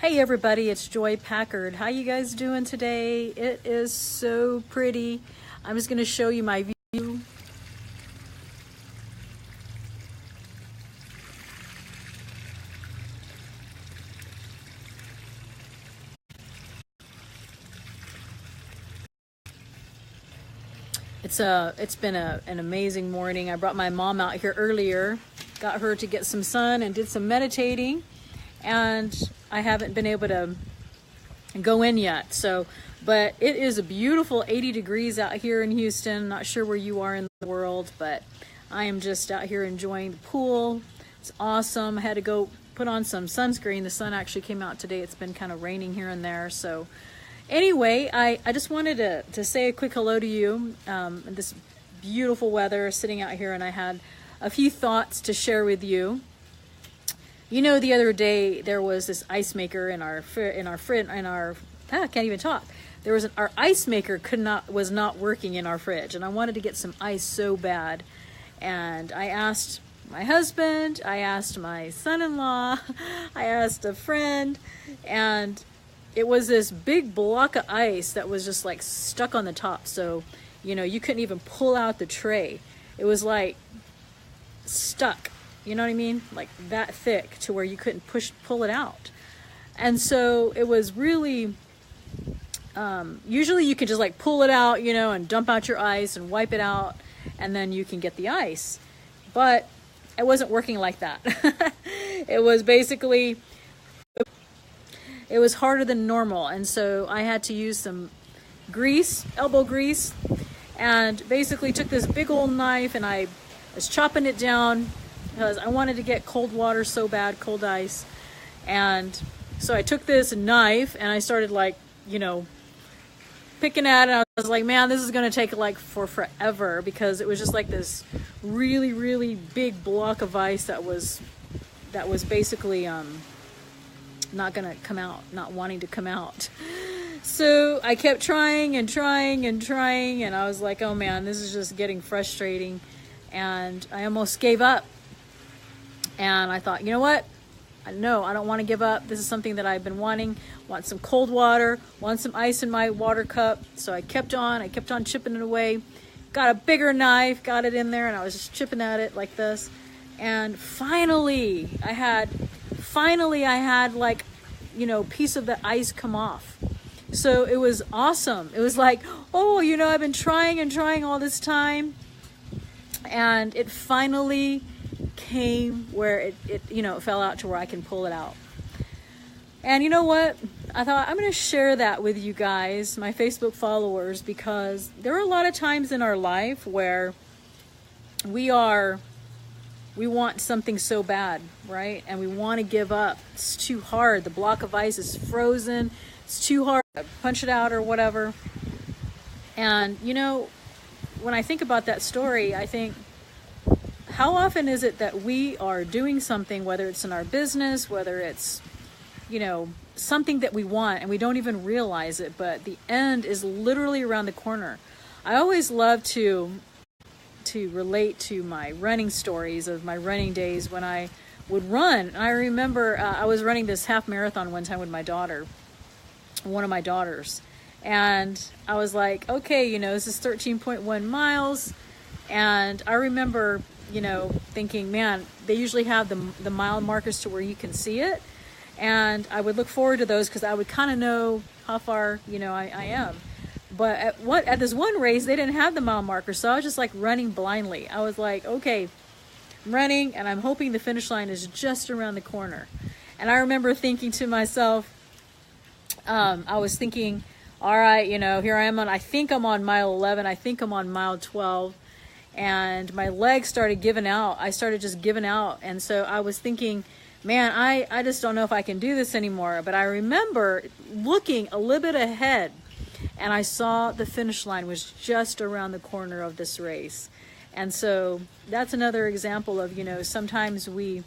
Hey everybody, it's Joy Packard. How you guys doing today? It is so pretty. I'm just going to show you my view. It's been an amazing morning. I brought my mom out here earlier, got her to get some sun and did some meditating, and I haven't been able to go in yet. But it is a beautiful 80 degrees out here in Houston. Not sure where you are in the world, but I am just out here enjoying the pool. It's awesome. I had to go put on some sunscreen. The sun actually came out today. It's been kind of raining here and there. So anyway, I just wanted to say a quick hello to you. This beautiful weather, sitting out here, and I had a few thoughts to share with you. You know, the other day there was this ice maker in our I can't even talk. Our ice maker was not working in our fridge, and I wanted to get some ice so bad. And I asked my husband, I asked my son-in-law, I asked a friend, and it was this big block of ice that was just like stuck on the top. So, you know, you couldn't even pull out the tray. It was like stuck. You know what I mean? Like that thick to where you couldn't pull it out. And so it was really, usually you can just like pull it out, you know, and dump out your ice and wipe it out, and then you can get the ice. But it wasn't working like that. It was basically, it was harder than normal. And so I had to use some grease, elbow grease, and basically took this big old knife and I was chopping it down, because I wanted to get cold water so bad, cold ice. And so I took this knife and I started, like, you know, picking at it. I was like, man, this is going to take like forever, because it was just like this really, really big block of ice that was basically not going to come out, not wanting to come out. So I kept trying and trying and trying, and I was like, oh man, this is just getting frustrating. And I almost gave up. And I thought, you know what? No, I don't want to give up. This is something that I've been wanting. Want some cold water, want some ice in my water cup. So I kept on chipping it away. Got a bigger knife, got it in there, and I was just chipping at it like this. And finally I had like, you know, piece of the ice come off. So it was awesome. It was like, oh, you know, I've been trying and trying all this time, and it finally came where it you know, it fell out to where I can pull it out. And you know what? I thought I'm going to share that with you guys, my Facebook followers, because there are a lot of times in our life where we want something so bad, right? And we want to give up. It's too hard. The block of ice is frozen. It's too hard to punch it out or whatever. And you know, when I think about that story, I think, how often is it that we are doing something, whether it's in our business, whether it's, you know, something that we want, and we don't even realize it, but the end is literally around the corner. I always love to relate to my running stories of my running days when I would run. And I remember I was running this half marathon one time with my daughter, one of my daughters, and I was like, okay, you know, this is 13.1 miles. And I remember, you know, thinking, man, they usually have the mile markers to where you can see it. And I would look forward to those because I would kind of know how far, you know, I am. But at this one race, they didn't have the mile marker. So I was just like running blindly. I was like, okay, I'm running and I'm hoping the finish line is just around the corner. And I remember thinking to myself, I was thinking, all right, you know, here I am I think I'm on mile 11. I think I'm on mile 12. And my legs started giving out. I started just giving out. And so I was thinking, man, I just don't know if I can do this anymore. But I remember looking a little bit ahead, and I saw the finish line was just around the corner of this race. And so that's another example of, you know, sometimes we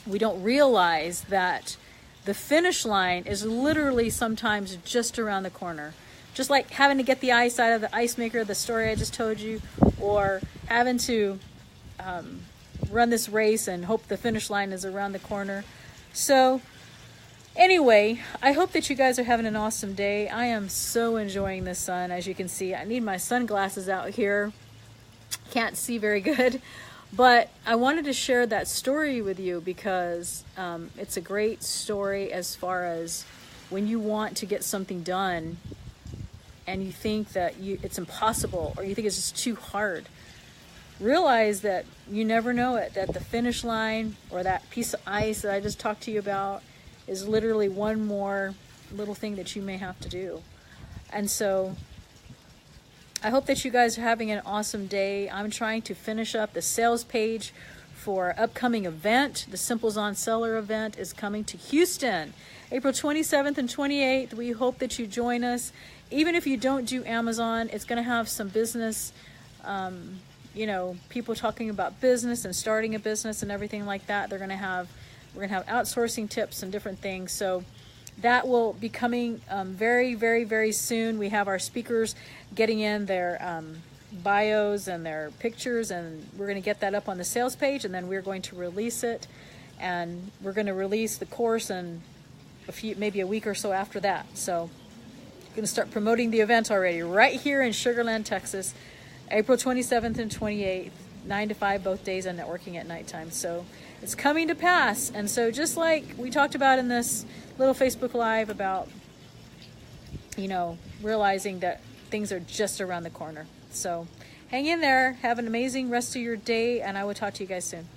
don't realize that the finish line is literally sometimes just around the corner. Just like having to get the ice out of the ice maker, the story I just told you, or having to run this race and hope the finish line is around the corner. So Anyway, I hope that you guys are having an awesome day. I am so enjoying the sun. As you can see, I need my sunglasses out here. Can't see very good, but I wanted to share that story with you because it's a great story as far as when you want to get something done and you think that it's impossible, or you think it's just too hard. Realize that you never know it, that the finish line or that piece of ice that I just talked to you about is literally one more little thing that you may have to do. And so I hope that you guys are having an awesome day. I'm trying to finish up the sales page for our upcoming event. The Simples on Seller event is coming to Houston, April 27th and 28th. We hope that you join us. Even if you don't do Amazon, it's going to have some business, you know, people talking about business and starting a business and everything like that. We're going to have outsourcing tips and different things. So that will be coming very, very, very soon. We have our speakers getting in their bios and their pictures, and we're going to get that up on the sales page, and then we're going to release it. And we're going to release the course in maybe a week or so after that. So going to start promoting the event already right here in Sugar Land, Texas, April 27th and 28th, 9 to 5 both days, and networking at nighttime. So it's coming to pass. And so just like we talked about in this little Facebook Live about, you know, realizing that things are just around the corner. So hang in there. Have an amazing rest of your day, and I will talk to you guys soon.